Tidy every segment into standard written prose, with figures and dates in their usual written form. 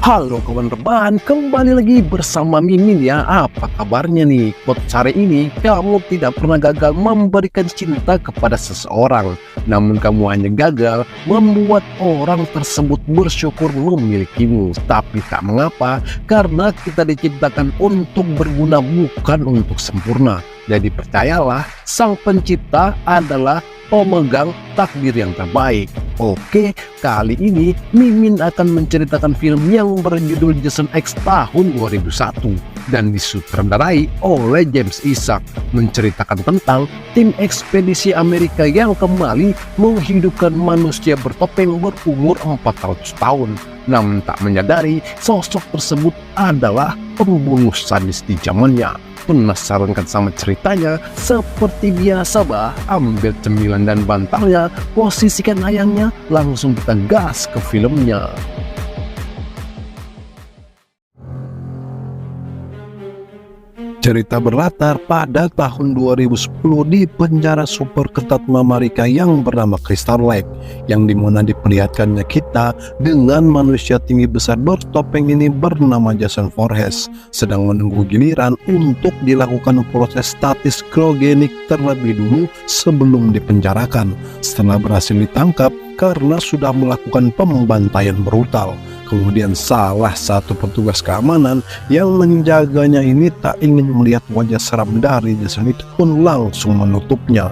Halo kawan rebahan, kembali lagi bersama Mimin ya. Apa kabarnya nih? Podcast hari ini, kamu tidak pernah gagal memberikan cinta kepada seseorang, namun kamu hanya gagal membuat orang tersebut bersyukur memilikimu. Tapi tak mengapa, karena kita diciptakan untuk berguna, bukan untuk sempurna. Jadi percayalah, Sang Pencipta adalah pemegang takdir yang terbaik. Oke, kali ini Mimin akan menceritakan film yang berjudul Jason X tahun 2001 dan disutradarai oleh James Isaac, menceritakan tentang tim ekspedisi Amerika yang kembali menghidupkan manusia bertopeng berumur 400 tahun. Namun tak menyadari sosok tersebut adalah pembunuh sadis di zamannya. Penasaran kan sama ceritanya? Seperti biasa bah, ambil cemilan dan bantalnya, posisikan ayamnya, langsung kita gas ke filmnya. Cerita berlatar pada tahun 2010 di penjara super ketat Amerika yang bernama Crystal Lake, yang dimana diperlihatkannya kita dengan manusia tinggi besar bertopeng ini bernama Jason Voorhees sedang menunggu giliran untuk dilakukan proses statis kriogenik terlebih dulu sebelum dipenjarakan setelah berhasil ditangkap karena sudah melakukan pembantaian brutal. Kemudian salah satu petugas keamanan yang menjaganya ini tak ingin melihat wajah seram dari Jason itu pun langsung menutupnya.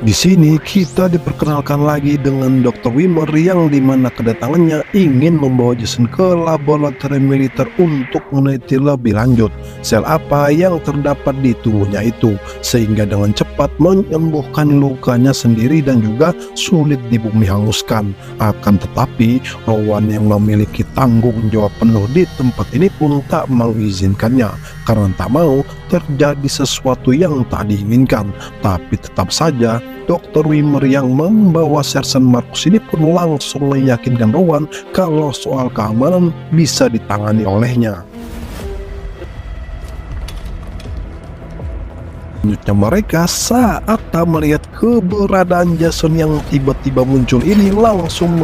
Di sini kita diperkenalkan lagi dengan Dr. Wimmer yang dimana kedatangannya ingin membawa Jason ke laboratorium militer untuk meneliti lebih lanjut sel apa yang terdapat di tubuhnya itu, sehingga dengan cepat menyembuhkan lukanya sendiri dan juga sulit dibumi hanguskan. Akan tetapi Rowan yang memiliki tanggung jawab penuh di tempat ini pun tak mengizinkannya karena tak mau terjadi sesuatu yang tak diinginkan. Tapi tetap saja Dr. Wimmer yang membawa Sersan Marcus ini pun langsung meyakinkan Rowan kalau soal keamanan bisa ditangani olehnya. Selanjutnya mereka saat tak melihat keberadaan Jason yang tiba-tiba muncul ini langsung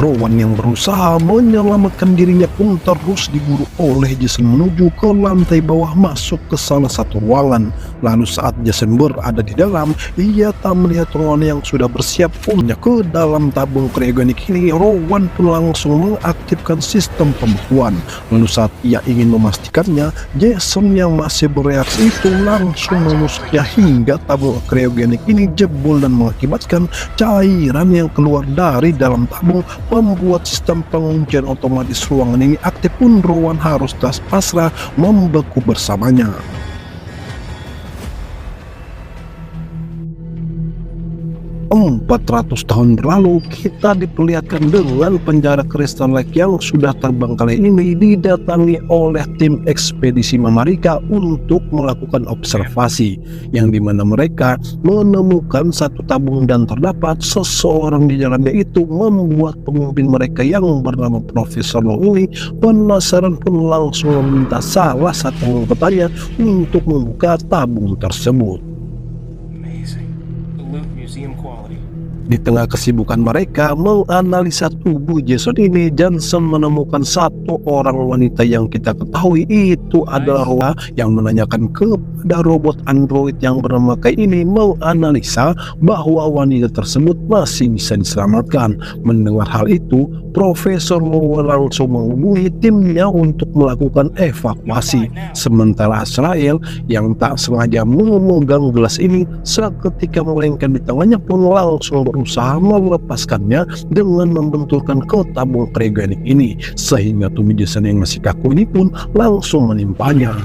Rowan yang berusaha menyelamatkan dirinya pun terus diburu oleh Jason menuju ke lantai bawah masuk ke salah satu ruangan. Lalu saat Jason berada di dalam, ia tak melihat Rowan yang sudah bersiap punya ke dalam tabung kriogenik ini. Rowan pun langsung mengaktifkan sistem pembekuan. Lalu saat ia ingin memastikannya, Jason yang masih bereaksi itu langsung menusuknya hingga tabung kriogenik ini jebol dan mengakibatkan cairan yang keluar dari dalam tabung membuat sistem penguncian otomatis ruangan ini aktif pun Rowan harus pasrah membeku bersamanya. 400 tahun berlalu kita diperlihatkan dengan penjara Crystal Lake yang sudah terbengkalai ini didatangi oleh tim ekspedisi Amerika untuk melakukan observasi, yang dimana mereka menemukan satu tabung dan terdapat seseorang di dalamnya. Itu membuat pemimpin mereka yang bernama Profesor Long ini penasaran pun langsung meminta salah satu anggotanya untuk membuka tabung tersebut. Di tengah kesibukan mereka menganalisa tubuh Jason ini, Johnson menemukan satu orang wanita yang kita ketahui itu adalah Rowan yang menanyakan kepada robot android yang bernama Kai ini menganalisa bahwa wanita tersebut masih bisa diselamatkan. Mendengar hal itu, Profesor Lowe langsung menghubungi timnya untuk melakukan evakuasi. Sementara Israel yang tak sengaja memegang gelas ini seketika melengket di tangannya pun langsung berusaha melepaskannya dengan membenturkan ke tabung kriogenik ini, sehingga tubuh Jason yang masih kaku ini pun langsung menimpanya.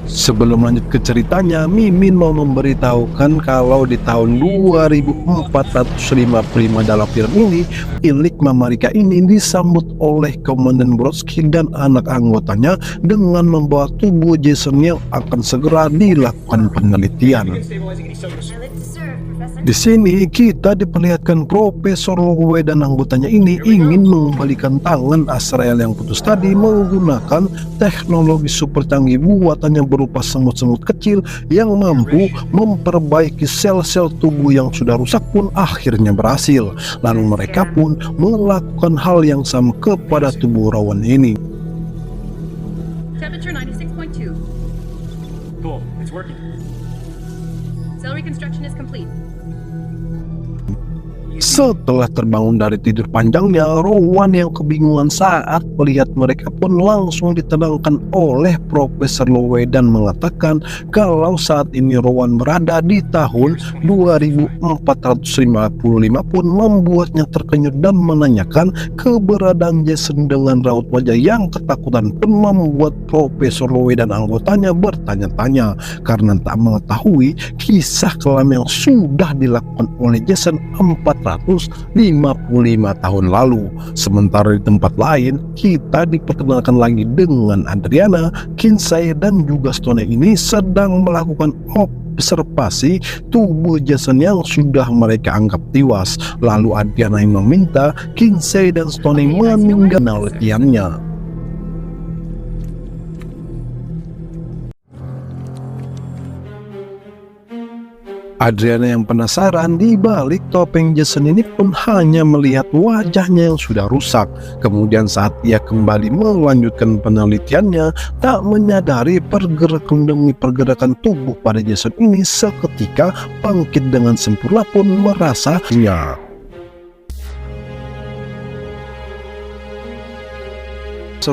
Sebelum lanjut ke ceritanya, Mimin mau memberitahukan kalau di tahun 2455 dalam film ini, Enigma Amerika ini disambut oleh Komandan Brodsky dan anak anggotanya dengan membawa tubuh Jason yang akan segera dilakukan penelitian. Di sini kita diperlihatkan Profesor Lowe dan anggotanya ini ingin mengembalikan tangan Azrael yang putus tadi menggunakan teknologi super canggih buatannya berupa semut-semut kecil yang mampu memperbaiki sel-sel tubuh yang sudah rusak pun akhirnya berhasil. Lalu mereka pun melakukan hal yang sama kepada tubuh Rowan ini. Temperature 96.2. Cool, it's working. Cell reconstruction is complete. Setelah terbangun dari tidur panjangnya, Rowan yang kebingungan saat melihat mereka pun langsung ditenangkan oleh Profesor Lowe dan mengatakan kalau saat ini Rowan berada di tahun 2455 pun membuatnya terkejut dan menanyakan keberadaan Jason dengan raut wajah yang ketakutan pun membuat Profesor Lowe dan anggotanya bertanya-tanya karena tak mengetahui kisah kelam yang sudah dilakukan oleh Jason 455 tahun lalu. Sementara di tempat lain, kita diperkenalkan lagi dengan Adriana, Kinsey, dan juga Stone ini sedang melakukan observasi tubuh Jason yang sudah mereka anggap tewas. Lalu Adriana yang meminta Kinsey dan Stone meninggalkan penelitiannya. Adriana yang penasaran di balik topeng Jason ini pun hanya melihat wajahnya yang sudah rusak. Kemudian saat ia kembali melanjutkan penelitiannya, tak menyadari pergerakan demi pergerakan tubuh pada Jason ini seketika bangkit dengan sempurna pun merasanya.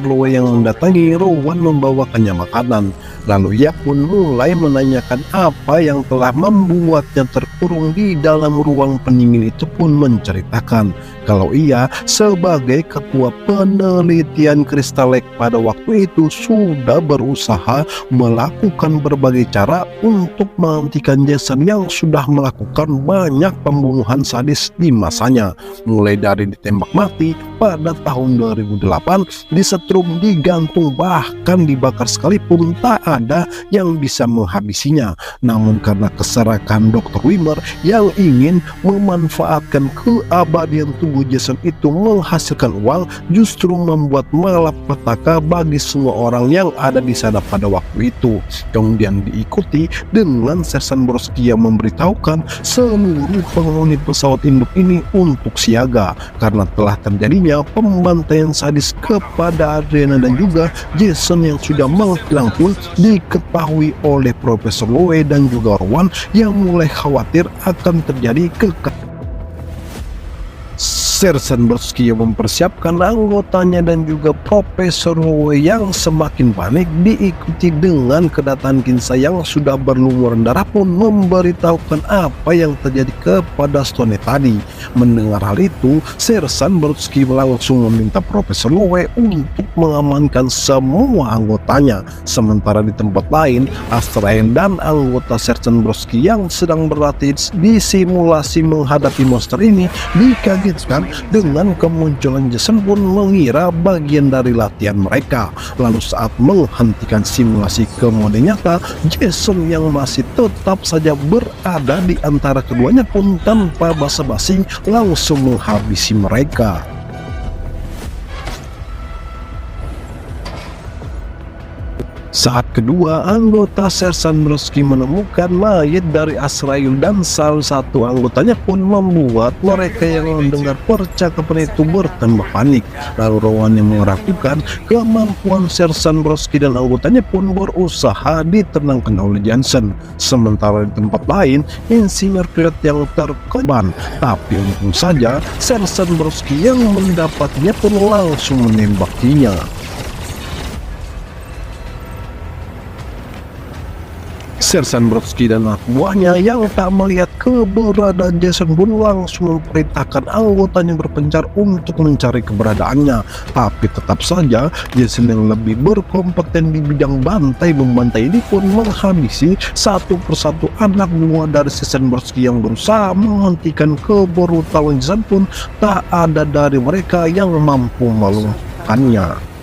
Lowe yang mendatangi Rowan membawakannya makanan. Lalu ia pun mulai menanyakan apa yang telah membuatnya terkurung di dalam ruang pendingin itu pun menceritakan kalau ia sebagai ketua penelitian kristal lake pada waktu itu sudah berusaha melakukan berbagai cara untuk menghentikan Jason yang sudah melakukan banyak pembunuhan sadis di masanya, mulai dari ditembak mati pada tahun 2008, disetrum, digantung, bahkan dibakar sekalipun tak ada yang bisa menghabisinya. Namun karena keserakan Dr. Wimmer yang ingin memanfaatkan keabadian tubuh Jason itu menghasilkan uang, justru membuat malapetaka bagi semua orang yang ada di sana pada waktu itu. Kemudian diikuti dengan Sersan Brodsky yang memberitahukan seluruh penghuni pesawat induk ini untuk siaga karena telah terjadinya pembantaian sadis kepada Adriana dan juga Jason yang sudah menghilang pun diketahui oleh Profesor Lowe dan juga Rowan yang mulai khawatir akan terjadi Sersan Brodsky yang mempersiapkan anggotanya dan juga Profesor Lowe yang semakin panik, diikuti dengan kedatangan Kinsey yang sudah berlumuran darah pun memberitahukan apa yang terjadi kepada Stone tadi. Mendengar hal itu, Sersan Brodsky langsung meminta Profesor Lowe untuk mengamankan semua anggotanya. Sementara di tempat lain, Azrael dan anggota Sersan Brodsky yang sedang berlatih di simulasi menghadapi monster ini dikagetkan dengan kemunculan Jason pun mengira bagian dari latihan mereka. Lalu saat menghentikan simulasi ke mode nyata, Jason yang masih tetap saja berada di antara keduanya pun tanpa basa-basi langsung menghabisi mereka. Saat kedua anggota Sersan Brodsky menemukan mayat dari Azrael dan salah satu anggotanya pun membuat mereka yang mendengar percakapan itu bertambah panik. Lalu Rowan yang meragukan kemampuan Sersan Brodsky dan anggotanya pun berusaha ditenangkan oleh Johnson. Sementara di tempat lain, Insinyur Creed yang terkorban, tapi untung saja Sersan Brodsky yang mendapatnya pun langsung menembaknya. Sersan Brodsky dan anak buahnya yang tak melihat keberadaan Jason pun langsung memerintahkan anggotanya berpencar untuk mencari keberadaannya. Tapi tetap saja Jason yang lebih berkompeten di bidang bantai-membantai ini pun menghabisi satu persatu anak buah dari Sersan Brodsky yang berusaha menghentikan kebrutalan Jason pun tak ada dari mereka yang mampu melumpuhkannya.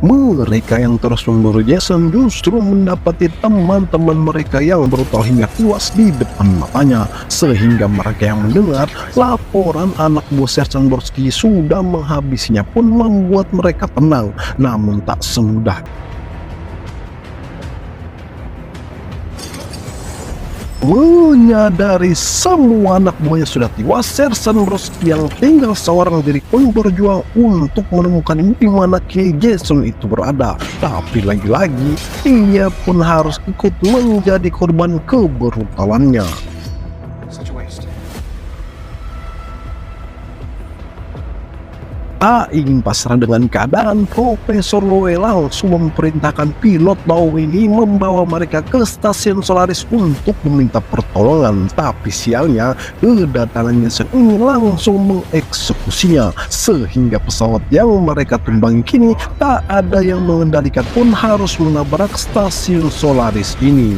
Mereka yang terus memburu Jason justru mendapati teman-teman mereka yang brutal hingga tewas di depan matanya, sehingga mereka yang mendengar laporan anak buah Sersan Brodsky sudah menghabisinya pun membuat mereka tenang. Namun tak semudah menyadari semua anak buahnya sudah tewas, Sersan Brodsky yang tinggal seorang diri pun berjuang untuk menemukan di mana kini Jason itu berada. Tapi lagi-lagi ia pun harus ikut menjadi korban kebrutalannya. Such a waste. Tak ingin pasrah dengan keadaan, Profesor Lowe langsung memerintahkan pilot Lowe ini membawa mereka ke stasiun Solaris untuk meminta pertolongan. Tapi sialnya, kedatangan Jason ini langsung mengeksekusinya, sehingga pesawat yang mereka tumbangi kini tak ada yang mengendalikan pun harus menabrak stasiun Solaris ini.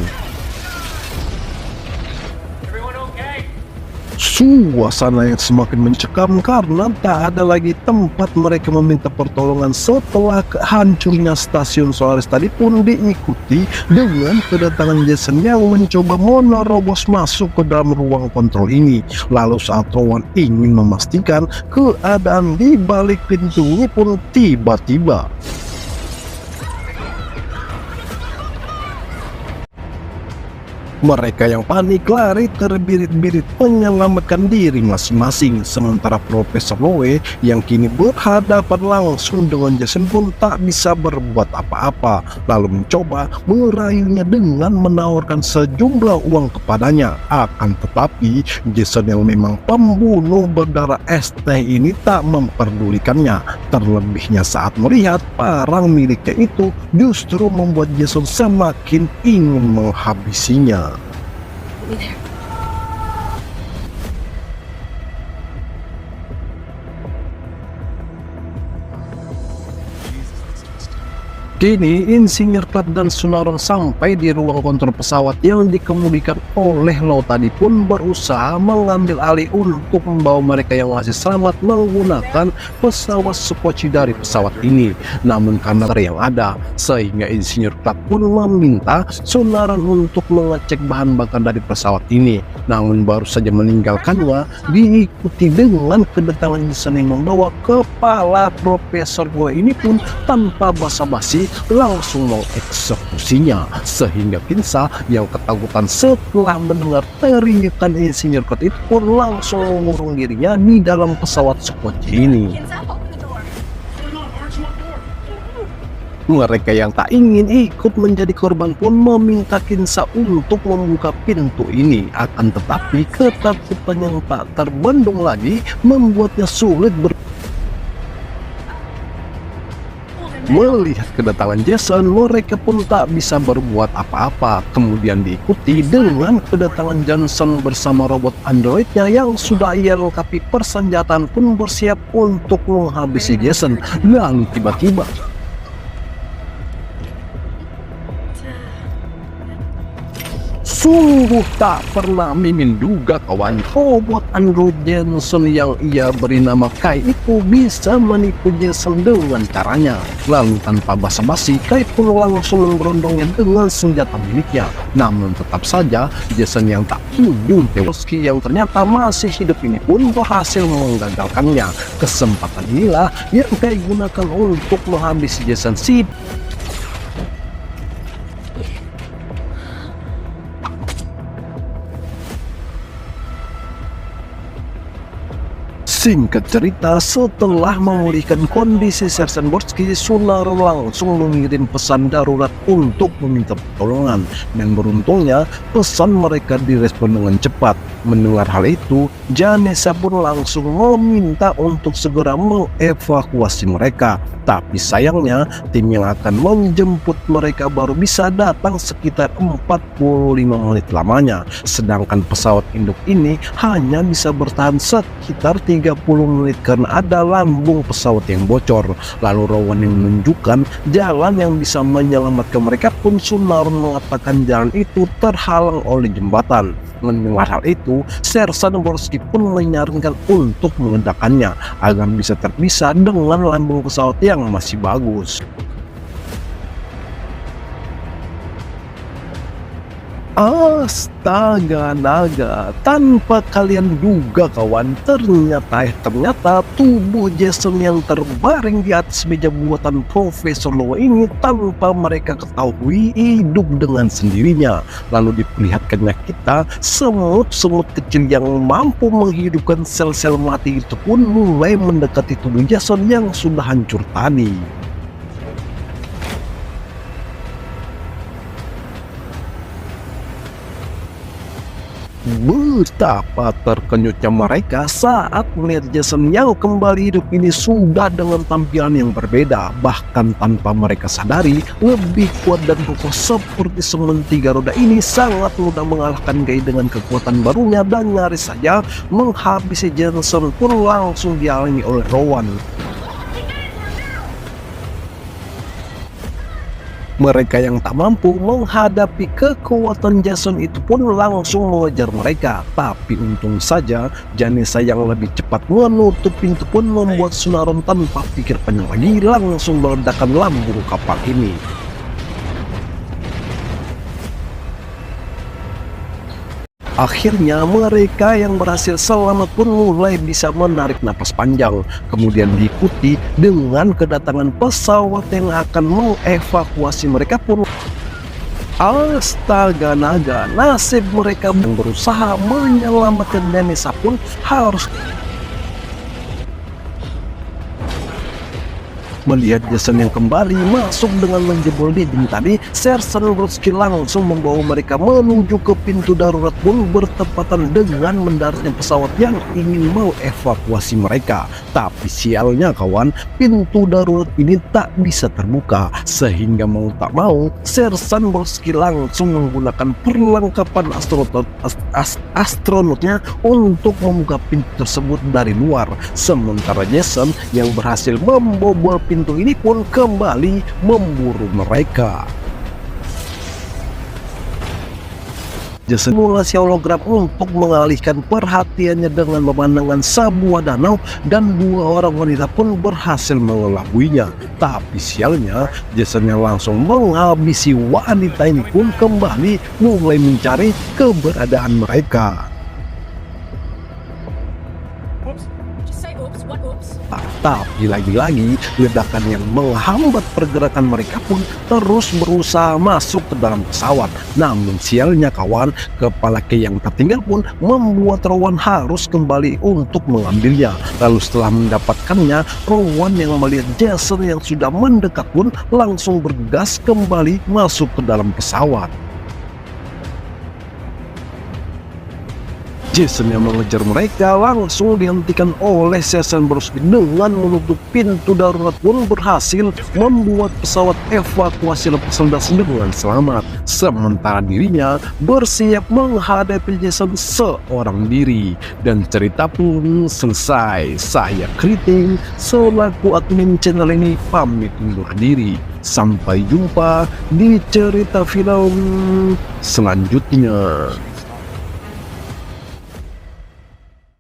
Suasana yang semakin mencekam karena tak ada lagi tempat mereka meminta pertolongan setelah hancurnya stasiun Solaris tadi pun diikuti dengan kedatangan Jason yang mencoba menerobos masuk ke dalam ruang kontrol ini. Lalu saat Rowan ingin memastikan keadaan di balik pintu ini pun tiba-tiba mereka yang panik lari terbirit-birit menyelamatkan diri masing-masing, sementara Profesor Lowe yang kini berhadapan langsung dengan Jason pun tak bisa berbuat apa-apa, lalu mencoba merayunya dengan menawarkan sejumlah uang kepadanya. Akan tetapi Jason yang memang pembunuh berdarah es teh ini tak memperdulikannya, terlebihnya saat melihat barang miliknya itu justru membuat Jason semakin ingin menghabisinya. Be there. Kini Insinyur Clark dan Sunaron sampai di ruang kontrol pesawat yang dikemudikan oleh Law tadi pun berusaha mengambil alih untuk membawa mereka yang masih selamat menggunakan pesawat sekoci dari pesawat ini. Namun karena yang ada, sehingga Insinyur Clark pun meminta Sunaron untuk mengecek bahan bakar dari pesawat ini. Namun baru saja meninggalkannya, diikuti dengan kedatangan Jason yang membawa kepala Profesor Lowe ini pun tanpa basa-basi langsung mengeksekusinya, sehingga Kinsa yang ketakutan setelah mendengar teriakan Insinyur Clark itu pun langsung mengurung dirinya di dalam pesawat sekoci ini. Mereka yang tak ingin ikut menjadi korban pun meminta Kinsa untuk membuka pintu ini, akan tetapi ketakutan yang tak terbendung lagi membuatnya sulit Melihat kedatangan Jason, mereka pun tak bisa berbuat apa-apa. Kemudian diikuti dengan kedatangan Johnson bersama robot androidnya yang sudah ia lengkapi persenjataan pun bersiap untuk menghabisi Jason. Dan tiba-tiba sungguh tak pernah Mimin duga kawan, robot android Johnson yang ia beri nama Kai itu bisa menipu Jason dengan caranya. Lalu tanpa basa-basi, Kai pun langsung menggerondongnya dengan senjata miliknya. Namun tetap saja Jason yang tak kunjung tewas yang ternyata masih hidup ini pun berhasil menggagalkannya. Kesempatan inilah yang Kai gunakan untuk menghabisi Jason. Singkat cerita, setelah memulihkan kondisi Sersan Brodsky, Sunaron langsung mengirim pesan darurat untuk meminta pertolongan, dan beruntungnya pesan mereka direspon dengan cepat. Mendengar hal itu, Janessa pun langsung meminta untuk segera mengevakuasi mereka. Tapi sayangnya, tim yang akan menjemput mereka baru bisa datang sekitar 45 menit lamanya. Sedangkan pesawat induk ini hanya bisa bertahan sekitar 30 menit karena ada lambung pesawat yang bocor. Lalu Rowan yang menunjukkan jalan yang bisa menyelamatkan mereka pun Sunaron mengatakan jalan itu terhalang oleh jembatan. Mendengar hal itu, Sersan Brodsky pun menyarankan untuk meledakannya agar bisa terpisah dengan lambung pesawat yang masih bagus. Astaga naga, tanpa kalian duga kawan, ternyata tubuh Jason yang terbaring di atas meja buatan Profesor Lowe ini tanpa mereka ketahui hidup dengan sendirinya. Lalu diperlihatkannya kita semut-semut kecil yang mampu menghidupkan sel-sel mati itu pun mulai mendekati tubuh Jason yang sudah hancur tadi. Betapa terkenyutnya mereka saat melihat Jason yang kembali hidup ini sudah dengan tampilan yang berbeda. Bahkan tanpa mereka sadari, lebih kuat dan kokoh seperti semen 3 roda ini sangat mudah mengalahkan Guy dengan kekuatan barunya dan nyaris saja menghabisi Jason pun langsung dihalangi oleh Rowan. Mereka yang tak mampu menghadapi kekuatan Jason itu pun langsung mengejar mereka. Tapi untung saja Janessa yang lebih cepat menutup pintu pun membuat Sunaron tanpa pikir panjang lagi langsung meledakkan lambung kapal ini. Akhirnya mereka yang berhasil selamat pun mulai bisa menarik napas panjang. Kemudian diikuti dengan kedatangan pesawat yang akan mengevakuasi mereka pun. Astaga naga, nasib mereka yang berusaha menyelamatkan Janessa pun harus melihat Jason yang kembali masuk dengan menjebol dinding tadi. Sersan Brodsky langsung membawa mereka menuju ke pintu darurat pun bertepatan dengan mendaratnya pesawat yang ingin mau evakuasi mereka. Tapi sialnya kawan, pintu darurat ini tak bisa terbuka, sehingga mau tak mau Sersan Brodsky langsung menggunakan perlengkapan astronotnya untuk membuka pintu tersebut dari luar. Sementara Jason yang berhasil membobol pintu ini pun kembali memburu mereka. Jason simulasi hologram untuk mengalihkan perhatiannya dengan pemandangan sebuah danau dan 2 orang wanita pun berhasil mengelabuinya. Tapi sialnya Jason yang langsung menghabisi wanita ini pun kembali mulai mencari keberadaan mereka. Tapi lagi-lagi ledakan yang menghambat pergerakan mereka pun terus berusaha masuk ke dalam pesawat. Namun sialnya kawan, kepala Kay yang tertinggal pun membuat Rowan harus kembali untuk mengambilnya. Lalu setelah mendapatkannya, Rowan yang melihat Jason yang sudah mendekat pun langsung bergegas kembali masuk ke dalam pesawat. Jason yang mengejar mereka langsung dihentikan oleh Sersan Brodsky dengan menutup pintu darurat pun berhasil membuat pesawat evakuasi lepas landas dengan selamat. Sementara dirinya bersiap menghadapi Jason seorang diri. Dan cerita pun selesai. Saya Kriting selaku admin channel ini pamit undur diri. Sampai jumpa di cerita film selanjutnya.